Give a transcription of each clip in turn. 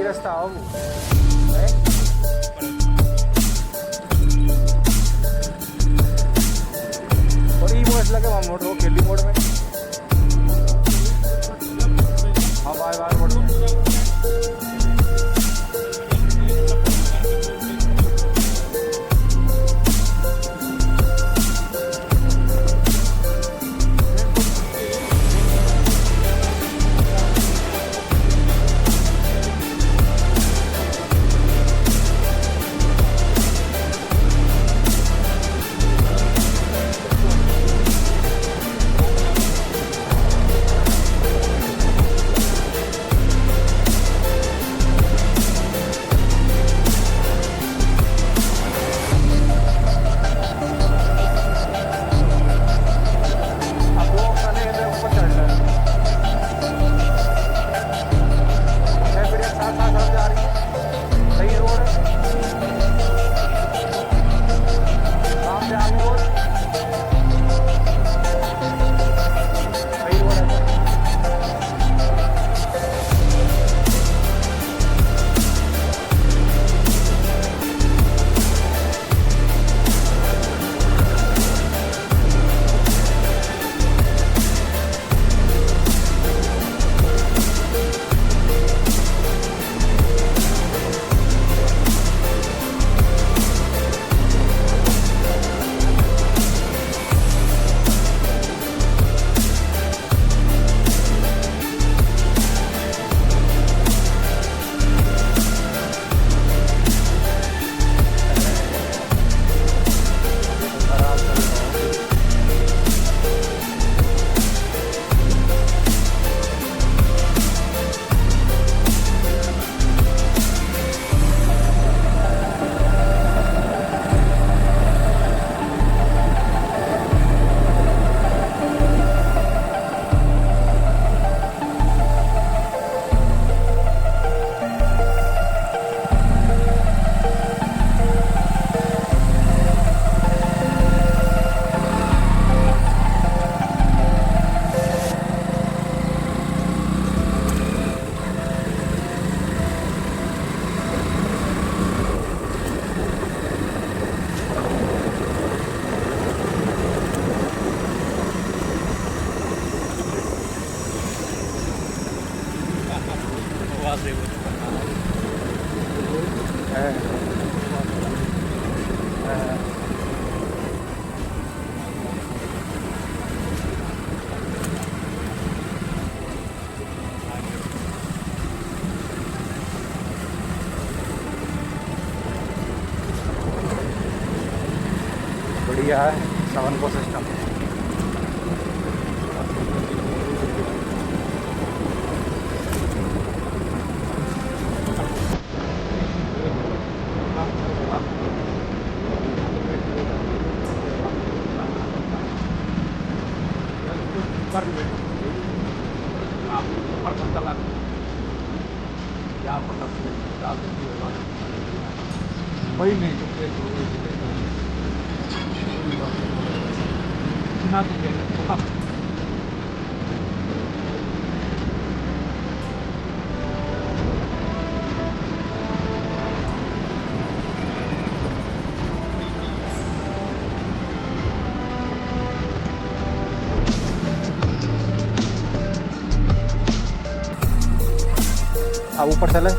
रास्ता आओ और ई मोड लगे वहाँ मोड रो खेली मोड में हाँ बाय बाय मोड में बढ़िया है 7 को सिस्टम वही नहीं अब ऊपर चले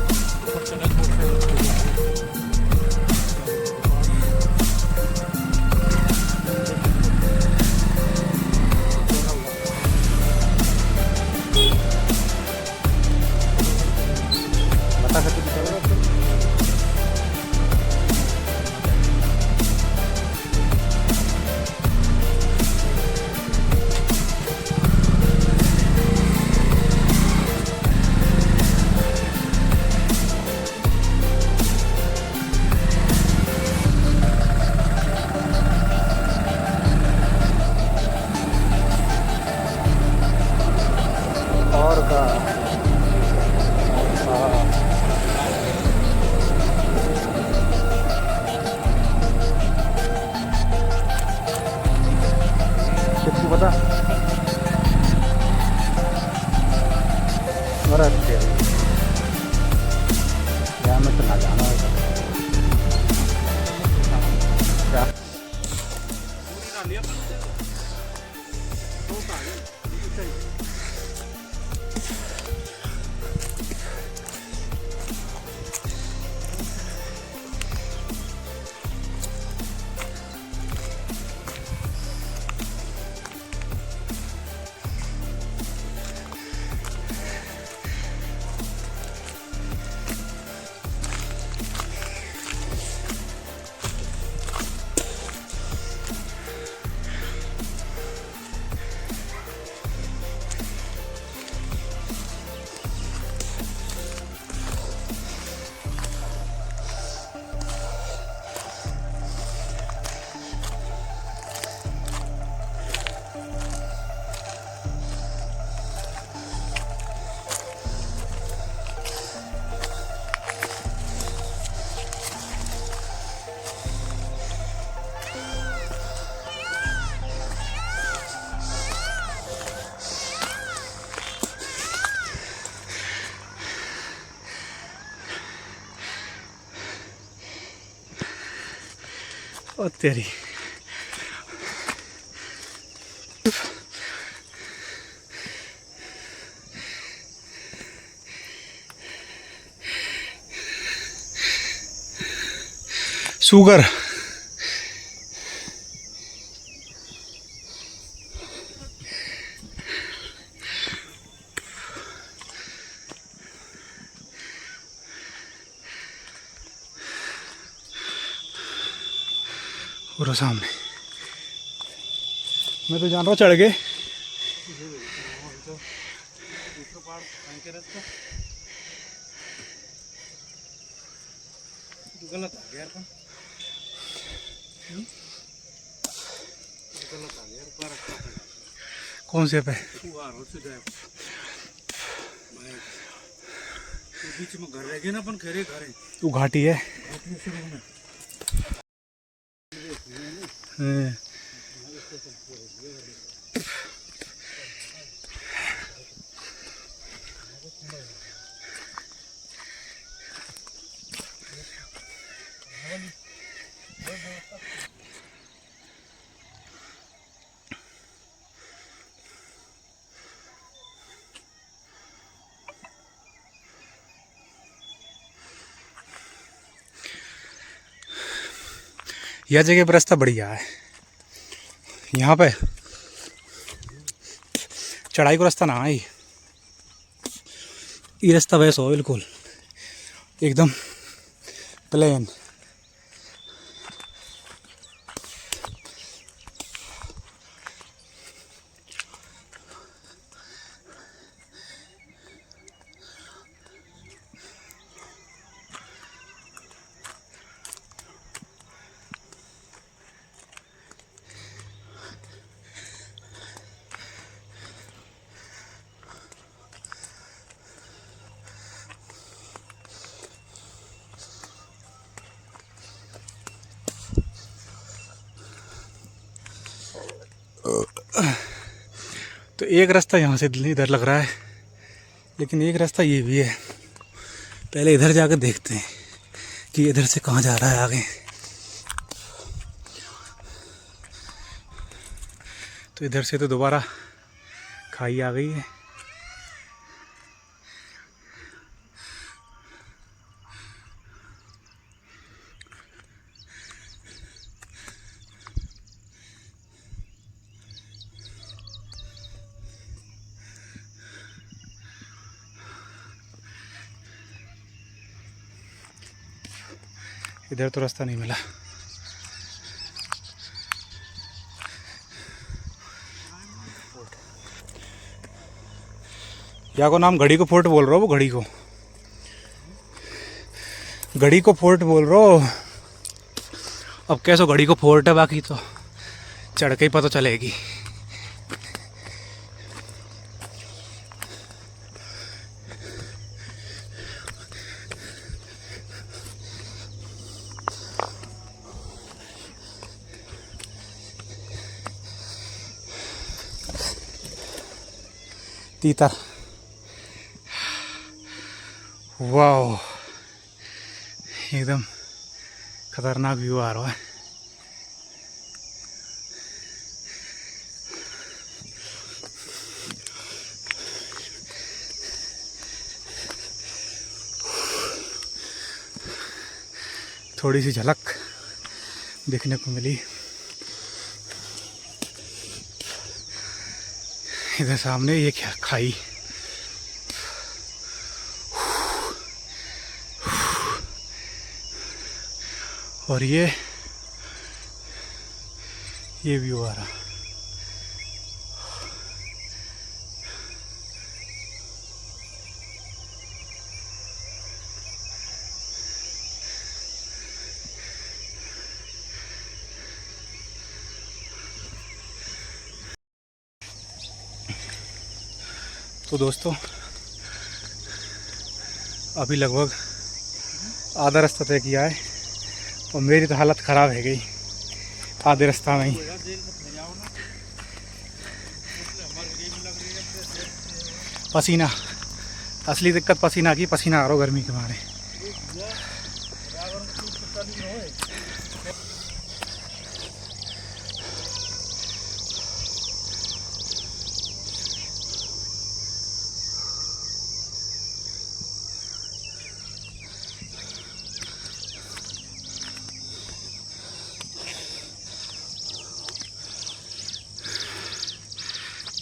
बता सकते और का टाइम में तो ना जाना होगा। क्या ओ तेरी शुगर पूरा सामने। मैं तो जान रहा हूँ चढ़ के गलत आ गया यार, गलत आ गया यार। कौन से पे बीच में घर रह गए ना अपन, घरे घरे तू घाटी है। यह जगह पर रास्ता बढ़िया है। यहाँ पे चढ़ाई को रास्ता ना है, ये रास्ता वैसा हो बिल्कुल एकदम प्लेन। तो एक रास्ता यहाँ से इधर लग रहा है, लेकिन एक रास्ता ये भी है। पहले इधर जाकर देखते हैं कि इधर से कहाँ जा रहा है आगे। तो इधर से तो दोबारा खाई आ गई है। इधर तो रास्ता नहीं मिला। या को नाम घड़ी को फोर्ट बोल रहा हो, वो घड़ी को फोर्ट बोल रहा हो। अब कैसो घड़ी को फोर्ट है, बाकी तो चढ़ के ही पता चलेगी। तीतर, वाह एकदम खतरनाक व्यू आ रहा है। थोड़ी सी झलक देखने को मिली। इधर सामने ये क्या खाई, और ये व्यू आ रहा। तो दोस्तों अभी लगभग आधा रास्ता तय किया है और मेरी तो हालत ख़राब है गई आधे रास्ता में ही। पसीना, असली दिक्कत पसीना की, पसीना आ रहा गर्मी के मारे।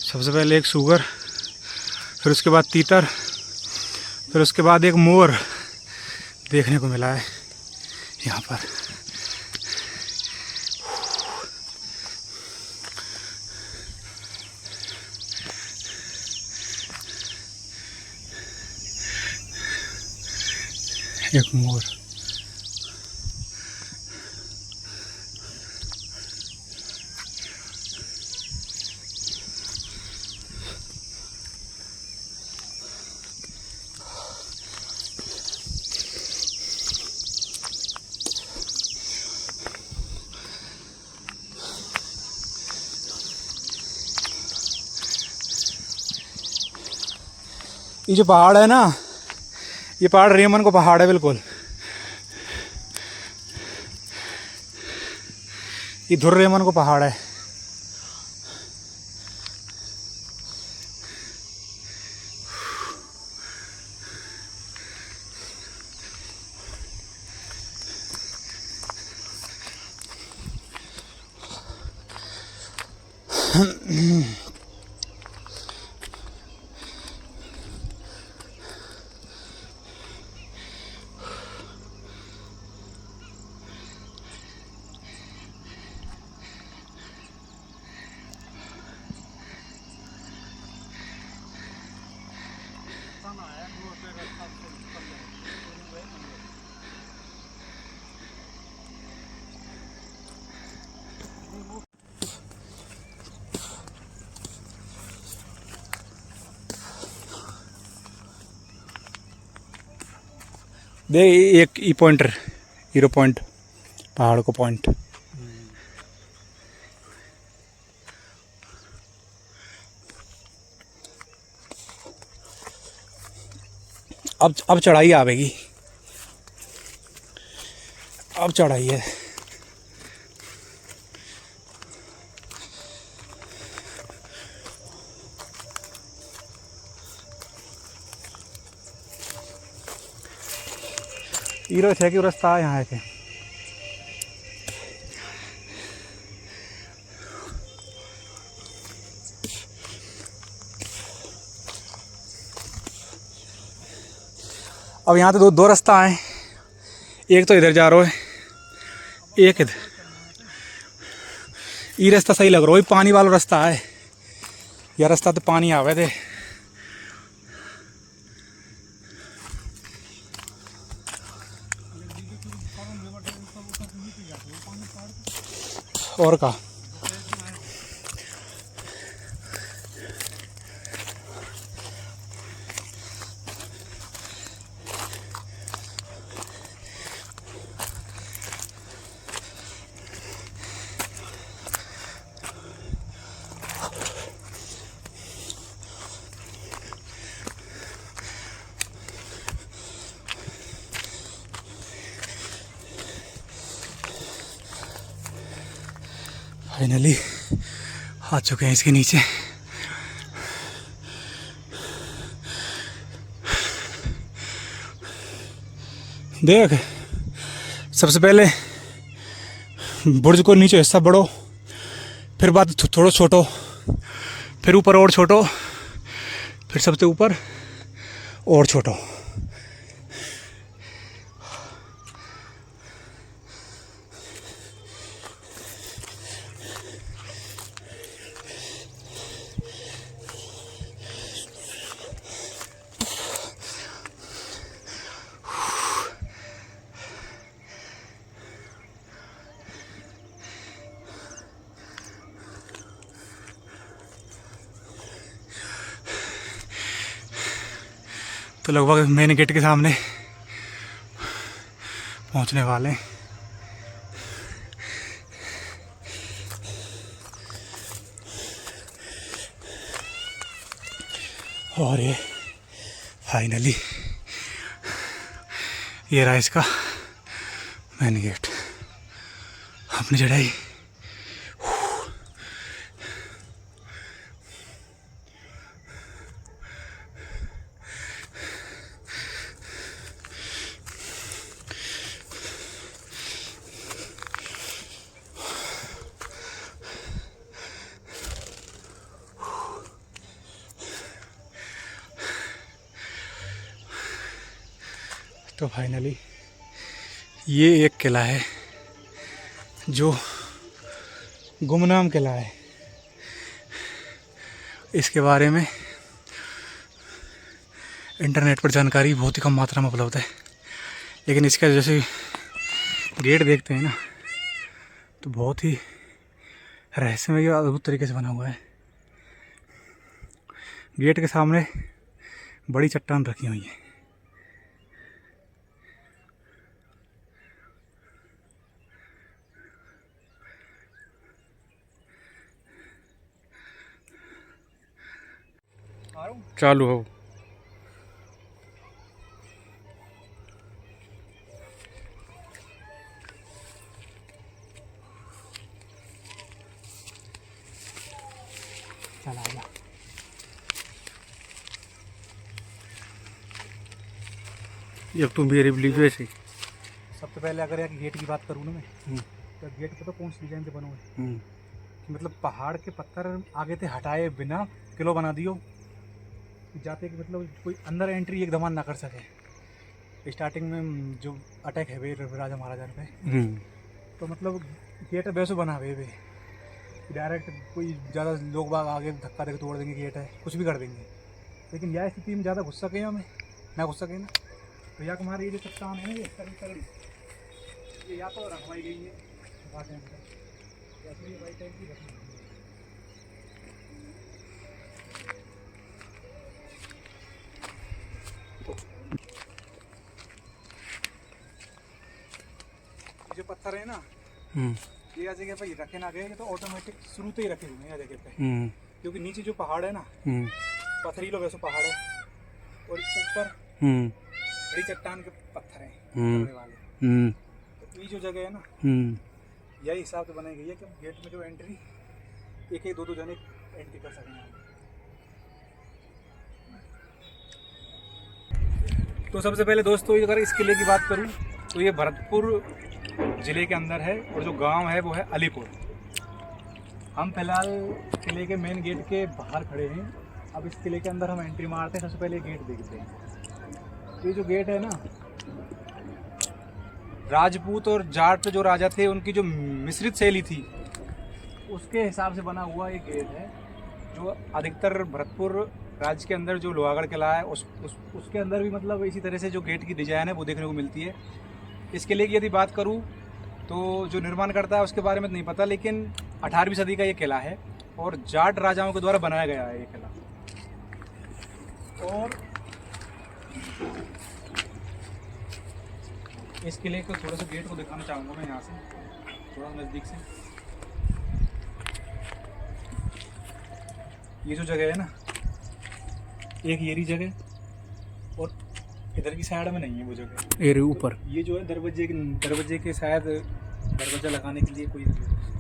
सबसे पहले एक सूगर, फिर उसके बाद तीतर, फिर उसके बाद एक मोर देखने को मिला है यहाँ पर। एक मोर, ये जो पहाड़ है ना, ये पहाड़ रेमन को पहाड़ है बिल्कुल। ये धुर रेमन को पहाड़ है। दे एक ई पॉइंटर, हीरो पॉइंट, पहाड़ को पॉइंट। अब चढ़ाई आवेगी, अब चढ़ाई है। हीरो है कि रास्ता यहाँ है के अब यहाँ तो दो रास्ता है, एक तो इधर जा रहा है, एक इधर। ये रास्ता सही लग रहा है, वही पानी वाला रास्ता है। यह रास्ता तो पानी आवे थे। और का फाइनली आ चुके हैं इसके नीचे। देख, सबसे पहले बुर्ज को नीचे हिस्सा बढ़ो, फिर बाद थोड़ा छोटो, फिर ऊपर और छोटो, फिर सबसे ऊपर और छोटो। तो लगभग मेन गेट के सामने पहुंचने वाले हैं। और ये फाइनली ये रहा इसका मेन गेट। अपनी चढ़ाई तो फाइनली ये एक किला है जो गुमनाम किला है। इसके बारे में इंटरनेट पर जानकारी बहुत ही कम मात्रा में उपलब्ध है, लेकिन इसका जैसे गेट देखते हैं ना तो बहुत ही रहस्यमय और अद्भुत तरीके से बना हुआ है। गेट के सामने बड़ी चट्टान रखी हुई है। चालू हो। चला जा। अब तुम मेरे बिलीव वैसे सबसे पहले अगर एक गेट की बात करूँ ना मैं, तो गेट को तो कौन सी डिजाइन से बना हुआ है कि मतलब पहाड़ के पत्थर आगे से हटाए बिना किलो बना दियो, जाते कि मतलब कोई अंदर एंट्री एकदम ना कर सके। स्टार्टिंग में जो अटैक है वे राजा महाराजा पे, तो मतलब गेट वैसे बना हुए वे डायरेक्ट कोई ज़्यादा लोग बाग आगे धक्का देकर तोड़ देंगे, गेट है कुछ भी कर देंगे। लेकिन यह स्थिति में ज़्यादा घुस सके हमें ना घुस सके ना, तो या हमारी ये जो चट्टान है ना ये तगड़ी ये या तो रखवाई गई है वाइट टाइप की रखी। जो पत्थर है ना ये यह जगह पे रखे ना गए तो ऑटोमेटिक शुरू से ही रखे हुए हैं यह जगह पे, क्योंकि नीचे जो पहाड़ है ना पथरीलो वैसे पहाड़ है और ऊपर बड़ी चट्टान के पत्थर हैं वाले। तो ये जो जगह है ना यही हिसाब से बनाई गई है कि गेट में जो एंट्री एक एक दो जने एंट्री कर सकें। तो सबसे पहले दोस्तों अगर इस किले की बात करूं तो ये भरतपुर ज़िले के अंदर है और जो गांव है वो है अलीपुर। हम फिलहाल किले के मेन गेट के बाहर खड़े हैं। अब इस किले के अंदर हम एंट्री मारते हैं। सबसे पहले गेट देखते हैं। तो ये जो गेट है ना राजपूत और जाट जो राजा थे उनकी जो मिश्रित शैली थी उसके हिसाब से बना हुआ एक गेट है, जो अधिकतर भरतपुर राज्य के अंदर जो लोहागढ़ किला है उसके अंदर भी मतलब इसी तरह से जो गेट की डिजाइन है वो देखने को मिलती है। इस किले की यदि बात करूं तो जो निर्माण करता है उसके बारे में तो नहीं पता, लेकिन 18वीं सदी का ये किला है और जाट राजाओं के द्वारा बनाया गया है ये किला। और इस किले को थोड़ा सा गेट को दिखाना चाहूँगा मैं यहाँ से थोड़ा नज़दीक से। ये जो जगह है ना एक येरी जगह और इधर की साइड में नहीं है वो जगह, एरे ऊपर ये जो है दरवाजे के शायद दरवाजा लगाने के लिए कोई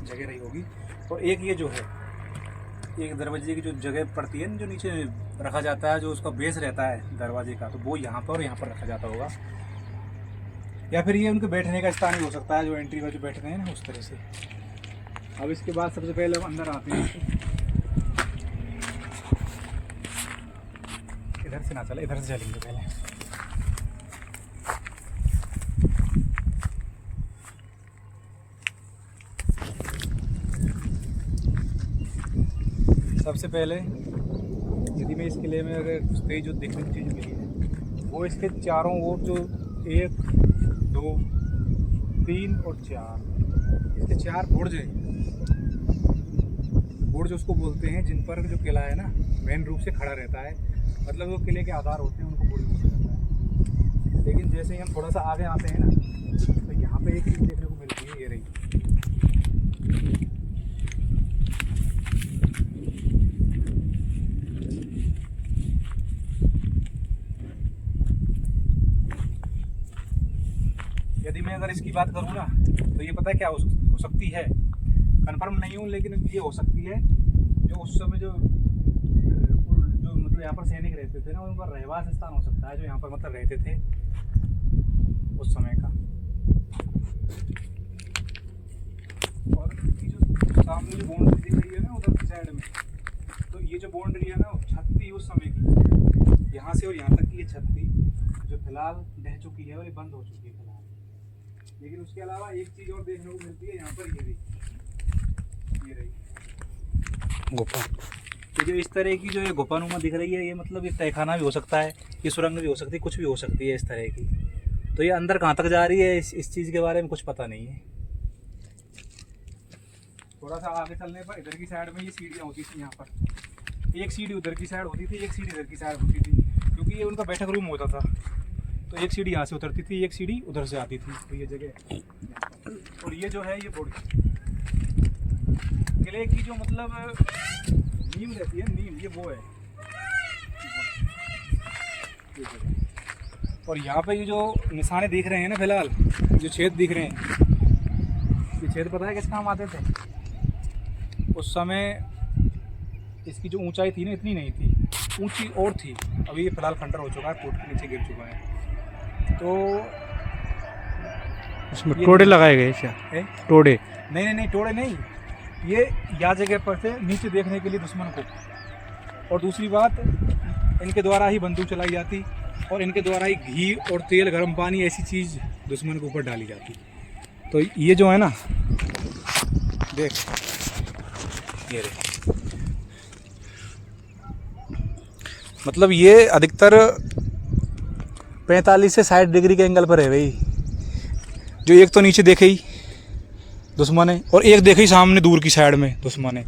जगह रही होगी। और एक ये जो है, एक दरवाजे की जो जगह पड़ती है ना, जो नीचे रखा जाता है, जो उसका बेस रहता है दरवाजे का, तो वो यहाँ पर और यहाँ पर रखा जाता होगा। या फिर ये उनके बैठने का स्थान भी हो सकता है, जो एंट्री में जो बैठते हैं ना, उस तरह से। अब इसके बाद सबसे पहले हम अंदर आते हैं। इधर से ना चले, इधर से चलेंगे पहले। सबसे पहले यदि मैं इस किले में अगर घुसते ही जो देखने की चीज़ मिली है, वो इसके चारों ओर जो 1 2 3 और 4, इसके 4 बुर्ज हैं। बुर्ज उसको बोलते हैं जिन पर जो किला है ना मेन रूप से खड़ा रहता है, मतलब वो किले के आधार होते हैं, उनको बुर्ज बोला जाता है। लेकिन जैसे ही हम थोड़ा सा आगे आते हैं ना, तो यहाँ पे एक चीज़ देखने को मिलती है, ये रही। यदि मैं अगर इसकी बात करूँ ना, तो ये पता है क्या हो सकती है, कंफर्म नहीं हूँ, लेकिन ये हो सकती है जो उस समय जो मतलब यहाँ पर सैनिक रहते थे ना, उनका रहवास स्थान हो सकता है, जो यहाँ पर मतलब रहते थे उस समय का। और ये जो सामने जो बाउंड्री दिख रही है ना उधर की साइड में, तो ये जो बाउंड्री है ना, छत थी उस समय की, यहाँ से और यहाँ तक की ये छत थी, जो फिलहाल ढह चुकी है और ये बंद हो चुकी है फिलहाल। लेकिन उसके अलावा एक चीज़ और देखने को मिलती है यहाँ पर, ये रही गुफा। तो जो इस तरह की जो ये गुफानुमा दिख रही है, ये मतलब ये तहखाना भी हो सकता है, ये सुरंग भी हो सकती है, कुछ भी हो सकती है इस तरह की। तो ये अंदर कहाँ तक जा रही है इस चीज़ के बारे में कुछ पता नहीं है। थोड़ा सा आगे चलने पर इधर की साइड में ये सीढ़ियाँ होती थी, यहाँ पर एक सीढ़ी उधर की साइड होती थी, एक सीढ़ी इधर की साइड होती थी, क्योंकि ये उनका बैठक रूम होता था। तो एक सीढ़ी यहाँ से उतरती थी, एक सीढ़ी उधर से आती थी, तो ये जगह। और ये जो है ये बुर्ज किले की जो मतलब नींव रहती है, नींव ये वो है। और यहाँ पे ये जो निशाने दिख रहे हैं ना, फिलहाल जो छेद दिख रहे हैं, ये छेद पता है किस काम आते थे उस समय? इसकी जो ऊंचाई थी ना, इतनी नहीं थी, ऊंची और थी। अभी ये फिलहाल खंडर हो चुका है, फुट के नीचे गिर चुका है। तो उसमें टोड़े लगाए गए क्या? टोड़े? नहीं, टोड़े नहीं, ये यहाँ जगह पर से नीचे देखने के लिए दुश्मन को। और दूसरी बात, इनके द्वारा ही बंदूक चलाई जाती, और इनके द्वारा ही घी और तेल, गर्म पानी, ऐसी चीज़ दुश्मन के ऊपर डाली जाती। तो ये जो है ना, देख ये रे, मतलब ये अधिकतर 45 से 60 डिग्री के एंगल पर है भाई। जो एक तो नीचे देखे ही दुश्मन है, और एक देखे ही सामने दूर की साइड में दुश्मन है।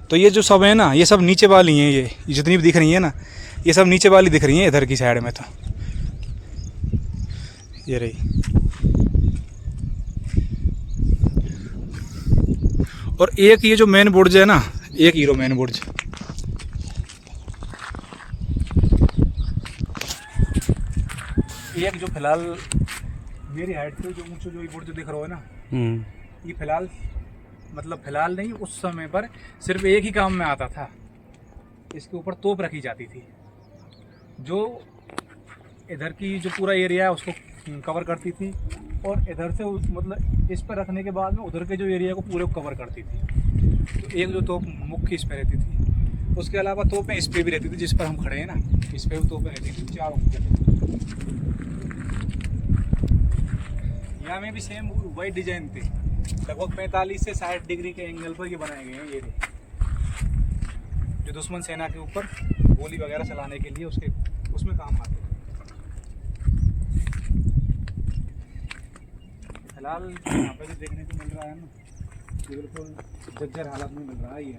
तो ये जो सब है ना, ये सब नीचे वाली हैं, ये जितनी भी दिख रही है ना, ये सब नीचे वाली दिख रही हैं इधर की साइड में। तो ये रही। और एक ये जो मेन बुर्ज है ना, एक हीरो मेन बुर्ज, एक जो फिलहाल मेरी हाइट से जो ऊंचा जो ये बुर्ज दिख रहा है ना, ये फिलहाल मतलब फिलहाल नहीं, उस समय पर सिर्फ एक ही काम में आता था। इसके ऊपर तोप रखी जाती थी, जो इधर की जो पूरा एरिया है उसको कवर करती थी, और इधर से मतलब इस पर रखने के बाद में उधर के जो एरिया को पूरे को कवर करती थी। तो एक जो तोप मुख्य इस पर रहती थी, उसके अलावा तोपें इस पर भी रहती थी, जिस पर हम खड़े हैं ना, इस पर भी तोपें रहती थी चारों। यहाँ में भी सेम वही डिजाइन थे, लगभग 45 से 60 डिग्री के एंगल पर ये बनाए गए हैं। ये जो दुश्मन सेना के ऊपर गोली वगैरह चलाने के लिए उसमें काम आते हैं। फिलहाल यहाँ पे जो देखने को मिल रहा है ना, ये बिल्कुल जर्जर हालत में मिल रहा है। ये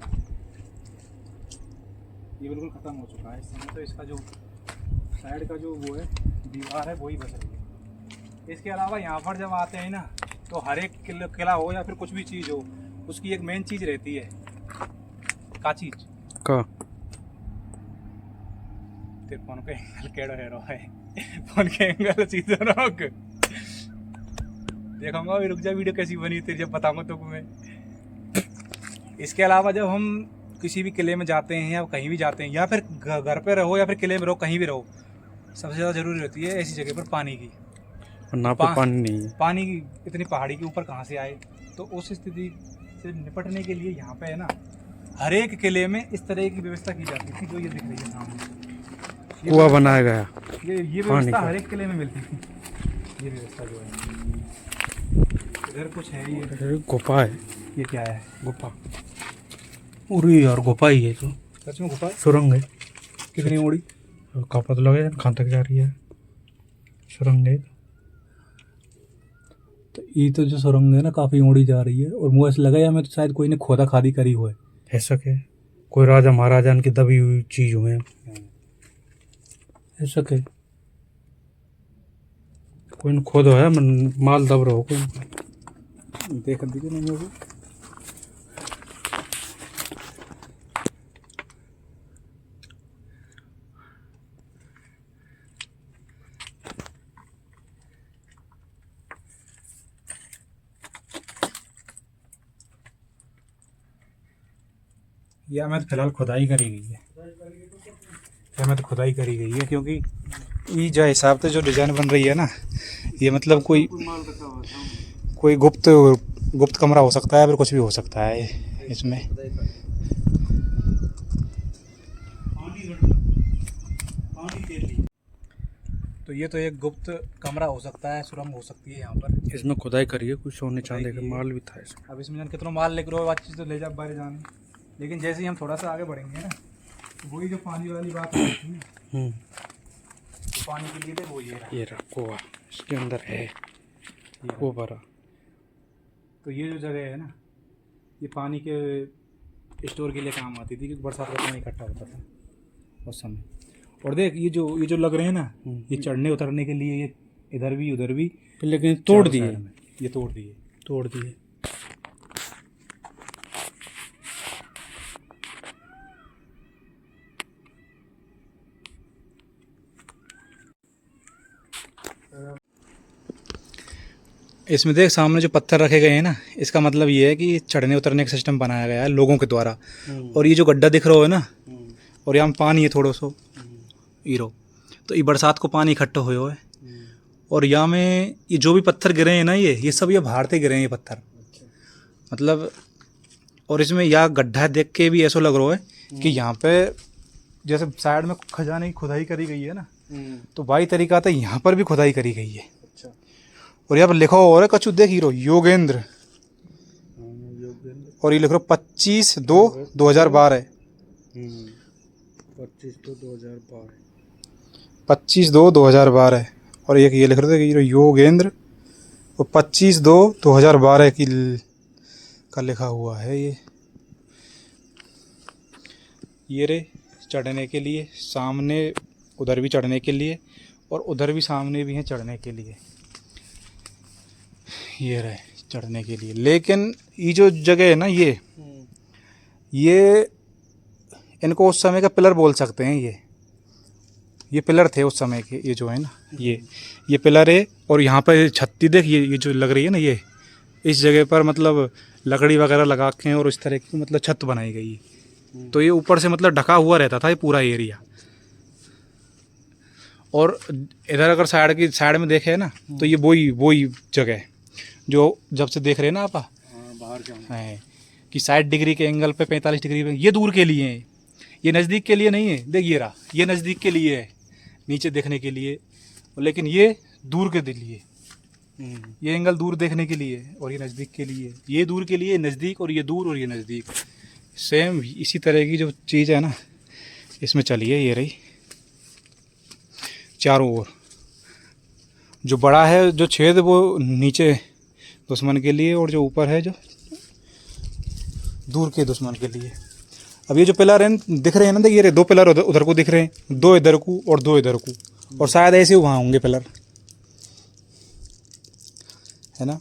बिल्कुल ख़त्म हो चुका है इस समय। तो इसका जो साइड का जो वो है दीवार है, वही बच रही है। इसके अलावा यहाँ पर जब आते हैं ना, तो हर एक किला हो या फिर कुछ भी चीज़ हो, उसकी एक मेन चीज़ रहती है। का चीज़ का तेरे फोन के एंगल केड़ो है रहा है, फोन के एंगल सीधा रोक। देखूंगा, रुक जा, वीडियो कैसी बनी तेरी जब बताऊंगा तो मैं। इसके अलावा जब हम किसी भी किले में जाते हैं या कहीं भी जाते हैं या फिर घर पे रहो या फिर किले में रहो, कहीं भी रहो, सबसे ज़्यादा ज़रूरी होती है ऐसी जगह पर पानी की। और ना पे पानी नहीं है। पानी की इतनी पहाड़ी के ऊपर कहाँ से आए? तो उस स्थिति से निपटने के लिए यहाँ पे है ना, हर एक किले में इस तरह की व्यवस्था की जाती थी जो ये दिख रही है सामने। कुआं बनाया गया। ये व्यवस्था हर एक किले में मिलती थी। ये व्यवस्था जो है, इधर कुछ है, ये गुफा है। ये क्या है? गुफा। अरे यार गुफा ही है तो। सच में गुफा है? सुरंग है। कितनी ओड़ी? का पता लगे कहाँ तक जा रही है। सुरंग है तो ये तो जो सुरंग है ना काफ़ी ओड़ी जा रही है, और मुझे ऐसा लगा या मैं तो शायद कोई ने खोदा खादी करी हुआ है। ऐसा क्या? कोई राजा महाराजा की दबी हुई चीज हुए ऐसा क्या? कोई ने खोदो है, माल दब रहा हो कोई। देख दीजिए नहीं होगी। या मैं तो फिलहाल खुदाई करी गई है, या मैं तो खुदाई करी गई है, क्योंकि ये जो हिसाब से जो डिज़ाइन बन रही है ना, ये मतलब कोई गुप्त कमरा हो सकता है, फिर कुछ भी हो सकता है इसमें। तो ये तो एक गुप्त कमरा हो सकता है, सुरंग हो सकती है यहाँ पर। इसमें खुदाई करी है, कुछ सोने चांदी का माल भी था इसमें। अब इसमें कितना माल लेकर रहो, बात चीज़ तो ले जा बाहर जाने, लेकिन जैसे ही हम थोड़ा सा आगे बढ़ेंगे ना, तो वही जो पानी वाली बात है, तो पानी के लिए वो ये रहा कुआं, इसके अंदर है वो भरा। तो ये जो जगह है ना, ये पानी के स्टोर के लिए काम आती थी, क्योंकि बरसात का पानी इकट्ठा होता था उस समय। और देख ये जो लग रहे हैं ना, ये चढ़ने उतरने के लिए, ये इधर भी उधर भी, लेकिन तोड़ दिए, ये तोड़ दिए। इसमें देख सामने जो पत्थर रखे गए हैं ना, इसका मतलब ये है कि चढ़ने उतरने का सिस्टम बनाया गया है लोगों के द्वारा। और ये जो गड्ढा दिख रहा है ना, और यहाँ पानी है थोड़ा सो ईरो, तो ये बरसात को पानी इकट्ठा हुए है। और यहाँ में ये जो भी पत्थर गिरे हैं ना, ये सब ये बाहर से गिरे हैं ये पत्थर, मतलब। और इसमें यह गड्ढा देख के भी ऐसा लग रहा है कि यहाँ पे जैसे साइड में खजाने की खुदाई करी गई है ना, तो वही तरीका था यहाँ पर भी खुदाई करी गई है। और यहाँ पर लिखा हुआ है कछु देख हीरो योगेंद्र, और ये लिख रहा 25/2/2012 25/2/2012। और एक ये लिख रहे थे कि योगेंद्र, और 25/2/2012 की का लिखा हुआ है। ये रे चढ़ने के लिए, सामने उधर भी चढ़ने के लिए, और उधर भी सामने भी हैं चढ़ने के लिए, ये रहे चढ़ने के लिए। लेकिन ये जो जगह है ना, ये इनको उस समय का पिलर बोल सकते हैं। ये पिलर थे उस समय के, ये जो है ना, ये पिलर है। और यहाँ पर छत्ती देख, ये जो लग रही है ना, ये इस जगह पर मतलब लकड़ी वगैरह लगा के और इस तरह की मतलब छत बनाई गई है। तो ये ऊपर से मतलब ढका हुआ रहता था ये पूरा एरिया। और इधर अगर साइड में देखे ना, तो ये वही जगह है जो जब से देख रहे हैं ना आप बाहर है कि 60 डिग्री के एंगल पे 45 डिग्री पे, ये दूर के लिए है, ये नज़दीक के लिए नहीं है। देख ये रहा, ये नज़दीक के लिए है नीचे देखने के लिए, लेकिन ये दूर के लिए, ये एंगल दूर देखने के लिए, और ये नज़दीक के लिए, ये दूर के लिए नज़दीक, और ये दूर और ये नज़दीक। सेम इसी तरह की जो चीज़ है ना इसमें चली है। ये रही चारों ओर जो बड़ा है जो छेद, वो नीचे दुश्मन के लिए, और जो ऊपर है जो दूर के दुश्मन के लिए। अब ये जो पिलर हैं दिख रहे हैं ना, देखिए ये 2 पिलर उधर को दिख रहे हैं, 2 इधर को और 2 इधर को, और शायद ऐसे वहाँ होंगे पिलर, है ना।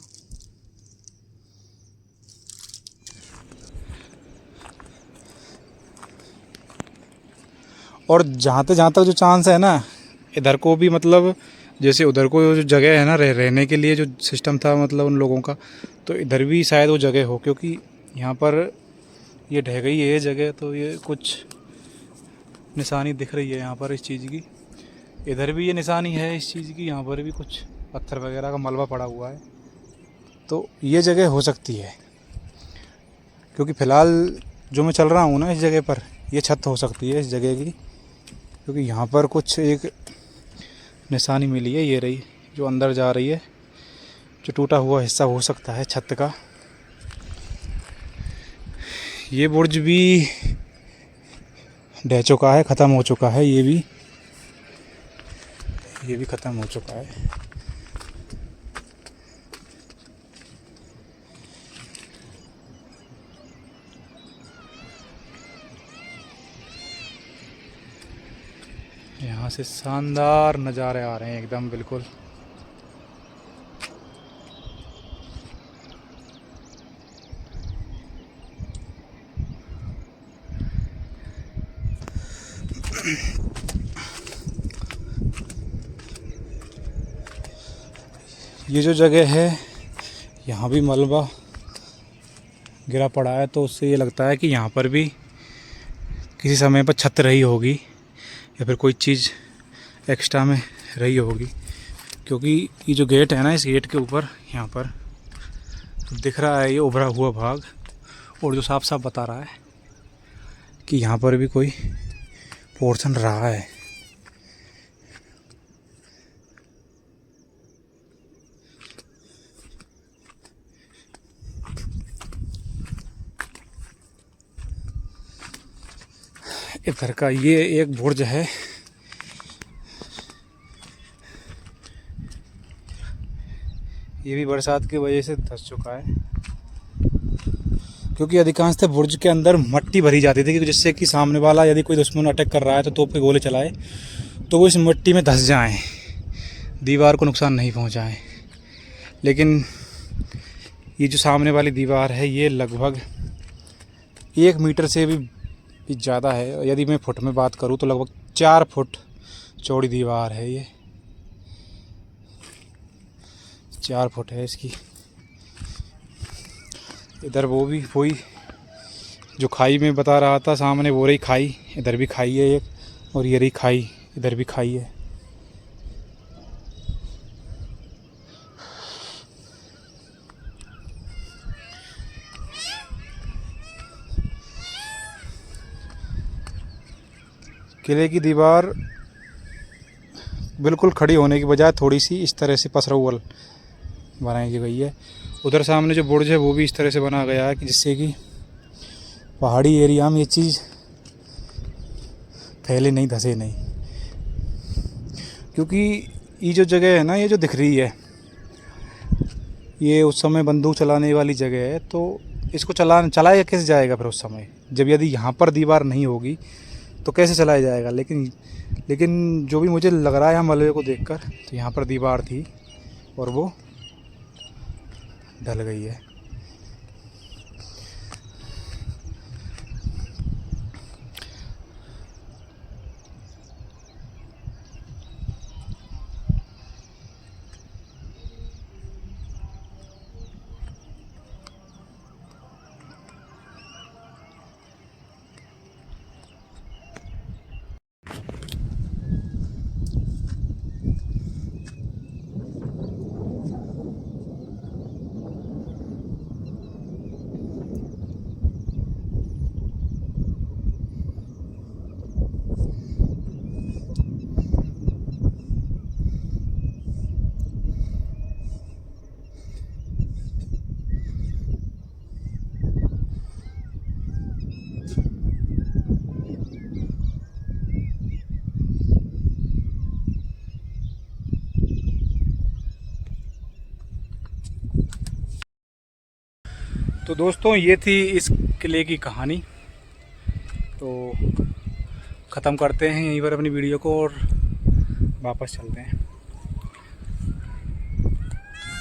और जहाँ तक जो चांस है ना, इधर को भी मतलब जैसे उधर को जो जगह है ना रहने के लिए जो सिस्टम था मतलब उन लोगों का, तो इधर भी शायद वो जगह हो, क्योंकि यहाँ पर ये ढह गई है ये जगह, तो ये कुछ निशानी दिख रही है यहाँ पर इस चीज़ की। इधर भी ये निशानी है इस चीज़ की, यहाँ पर भी कुछ पत्थर वगैरह का मलबा पड़ा हुआ है। तो ये जगह हो सकती है, क्योंकि फ़िलहाल जो मैं चल रहा हूँ ना इस जगह पर, ये छत हो सकती है इस जगह की, क्योंकि यहाँ पर कुछ एक निशानी मिली है, ये रही जो अंदर जा रही है, जो टूटा हुआ हिस्सा हो सकता है छत का। ये बुर्ज भी ढह चुका है, ख़त्म हो चुका है, ये भी ख़त्म हो चुका है। यहाँ से शानदार नज़ारे आ रहे हैं एकदम बिल्कुल। ये जो जगह है यहाँ भी मलबा गिरा पड़ा है, तो उससे ये लगता है कि यहाँ पर भी किसी समय पर छत रही होगी या फिर कोई चीज़ एक्स्ट्रा में रही होगी, क्योंकि ये जो गेट है ना, इस गेट के ऊपर यहाँ पर तो दिख रहा है ये उभरा हुआ भाग, और जो साफ साफ बता रहा है कि यहाँ पर भी कोई पोर्शन रहा है। इधर का ये एक बुर्ज है, ये भी बरसात की वजह से धंस चुका है, क्योंकि अधिकांशतः बुर्ज के अंदर मट्टी भरी जाती थी, जिससे कि सामने वाला यदि कोई दुश्मन अटैक कर रहा है तो तोप के गोले चलाए तो वो इस मिट्टी में धंस जाएं, दीवार को नुकसान नहीं पहुंचाएं। लेकिन ये जो सामने वाली दीवार है ये लगभग 1 मीटर से भी ज़्यादा है। यदि मैं फुट में बात करूँ तो लगभग 4 फुट चौड़ी दीवार है ये, 4 फुट है इसकी। इधर वो भी वही जो खाई में बता रहा था सामने, वो रही खाई, इधर भी खाई है एक, और ये रही खाई, इधर भी खाई है। किले की दीवार बिल्कुल खड़ी होने की बजाय थोड़ी सी इस तरह से पसरौल बनाई गई है। उधर सामने जो बुर्ज है वो भी इस तरह से बना गया है कि जिससे कि पहाड़ी एरिया में ये चीज़ फैले नहीं, धंसे नहीं। क्योंकि ये जो जगह है ना, ये जो दिख रही है, ये उस समय बंदूक चलाने वाली जगह है, तो इसको चलाया कैसे जाएगा फिर उस समय, जब यदि यहाँ पर दीवार नहीं होगी तो कैसे चलाया जाएगा। लेकिन जो भी मुझे लग रहा है यहाँ मलबे को देखकर, तो यहाँ पर दीवार थी और वो ढल गई है। तो दोस्तों ये थी इस किले की कहानी। तो ख़त्म करते हैं यहीं पर अपनी वीडियो को और वापस चलते हैं।